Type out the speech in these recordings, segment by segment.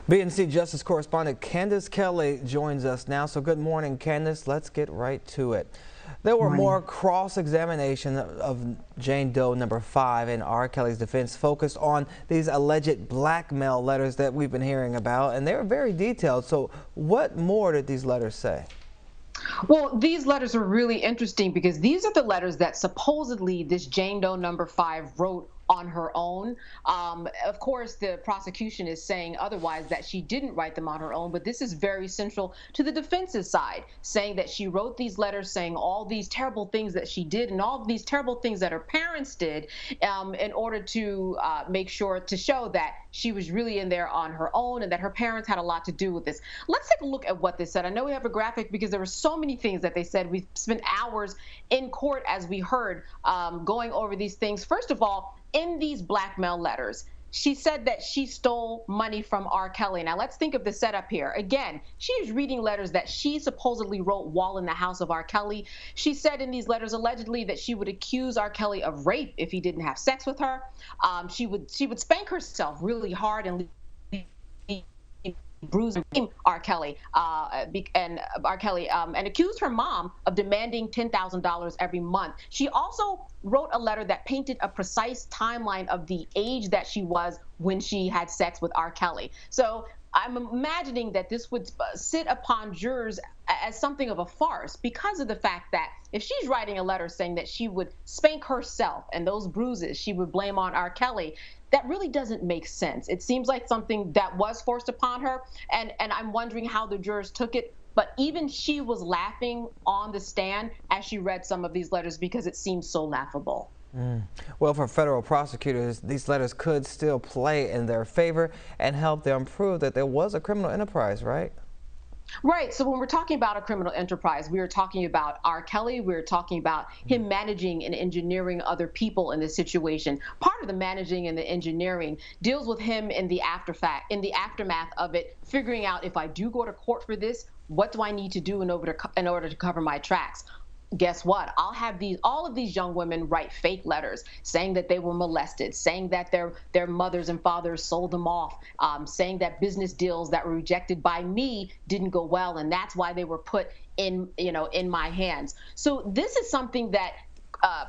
BNC Justice correspondent Candace Kelley joins us now. So good morning, Candace. Let's get right to it. There were more cross-examination of Jane Doe number 5 in R. Kelly's defense focused on these alleged blackmail letters that we've been hearing about, and they were very detailed. So what more did these letters say? Well, these letters are really interesting because these are the letters that supposedly this Jane Doe number 5 wrote on her own. Of course, the prosecution is saying otherwise, that she didn't write them on her own, but this is very central to the defense's side, saying that she wrote these letters saying all these terrible things that she did and all of these terrible things that her parents did in order to make sure to show that she was really in there on her own and that her parents had a lot to do with this. Let's take a look at what they said. I know we have a graphic because there were so many things that they said. We spent hours in court, as we heard, going over these things. First of all, in these blackmail letters, she said that she stole money from R. Kelly. Now, let's think of the setup here. Again, she is reading letters that she supposedly wrote while in the house of R. Kelly. She said in these letters, allegedly, that she would accuse R. Kelly of rape if he didn't have sex with her. She would spank herself really hard and bruising R. Kelly and accused her mom of demanding $10,000 every month. She also wrote a letter that painted a precise timeline of the age that she was when she had sex with R. Kelly. So I'm imagining that this would sit upon jurors as something of a farce because of the fact that if she's writing a letter saying that she would spank herself and those bruises she would blame on R. Kelly, that really doesn't make sense. It seems like something that was forced upon her, and I'm wondering how the jurors took it. But even she was laughing on the stand as she read some of these letters because it seems so laughable. Well, for federal prosecutors, these letters could still play in their favor and help them prove that there was a criminal enterprise, right? Right. So when we're talking about a criminal enterprise, we are talking about R. Kelly. We're talking about him managing and engineering other people in this situation. Part of the managing and the engineering deals with him in the aftermath of it, figuring out, if I do go to court for this, what do I need to do in order to cover my tracks? Guess what? I'll have all of these young women write fake letters saying that they were molested, saying that their mothers and fathers sold them off, saying that business deals that were rejected by me didn't go well, and that's why they were put in my hands. So this is something that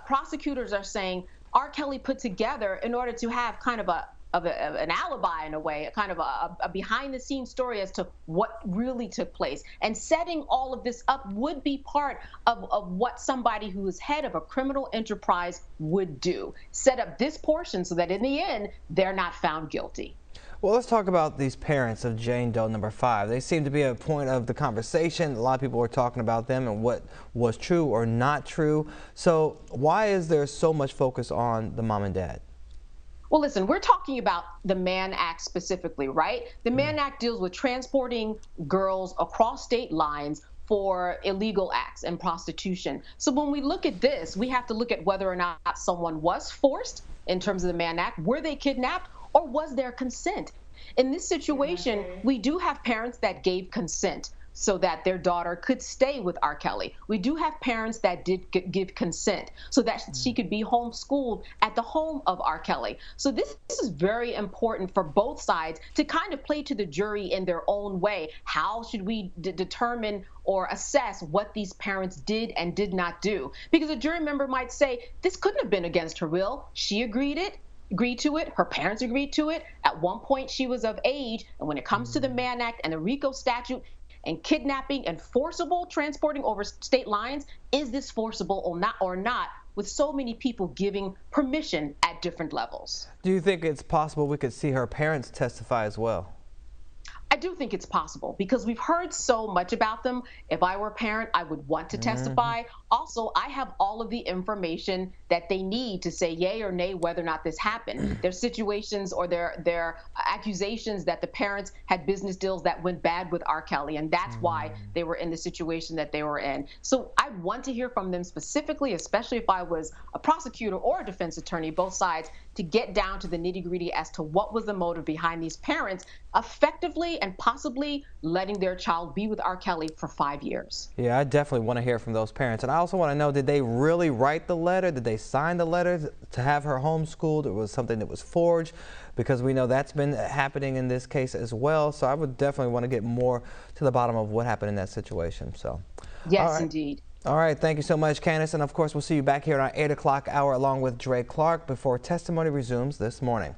prosecutors are saying R. Kelly put together in order to have kind of an alibi, in a way, a kind of a behind-the-scenes story as to what really took place. And setting all of this up would be part of what somebody who is head of a criminal enterprise would do. Set up this portion so that in the end, they're not found guilty. Well, let's talk about these parents of Jane Doe number 5. They seem to be a point of the conversation. A lot of people were talking about them and what was true or not true. So why is there so much focus on the mom and dad? Well, listen, we're talking about the Mann Act specifically, right? The Mann Act deals with transporting girls across state lines for illegal acts and prostitution. So when we look at this, we have to look at whether or not someone was forced in terms of the Mann Act. Were they kidnapped, or was there consent? In this situation, we do have parents that gave consent so that their daughter could stay with R. Kelly. We do have parents that did give consent so that she could be homeschooled at the home of R. Kelly. So this is very important for both sides to kind of play to the jury in their own way. How should we determine or assess what these parents did and did not do? Because a jury member might say, this couldn't have been against her will. She agreed to it. Her parents agreed to it. At one point, she was of age. And when it comes to the Mann Act and the RICO statute, and kidnapping and forcible transporting over state lines, is this forcible or not, with so many people giving permission at different levels? Do you think it's possible we could see her parents testify as well? I do think it's possible because we've heard so much about them. If I were a parent, I would want to testify. Also, I have all of the information that they need to say yay or nay whether or not this happened. Their situations or their accusations that the parents had business deals that went bad with R. Kelly, and that's why they were in the situation that they were in. So I want to hear from them specifically, especially if I was a prosecutor or a defense attorney, both sides, to get down to the nitty-gritty as to what was the motive behind these parents effectively and possibly letting their child be with R. Kelly for 5 years. Yeah, I definitely want to hear from those parents. And I also want to know, did they really write the letter? Did they sign the letter to have her homeschooled? Or was something that was forged? Because we know that's been happening in this case as well. So I would definitely want to get more to the bottom of what happened in that situation. So, yes, indeed. All right, thank you so much, Candace. And of course, we'll see you back here at our 8 o'clock hour along with Dre Clark before testimony resumes this morning.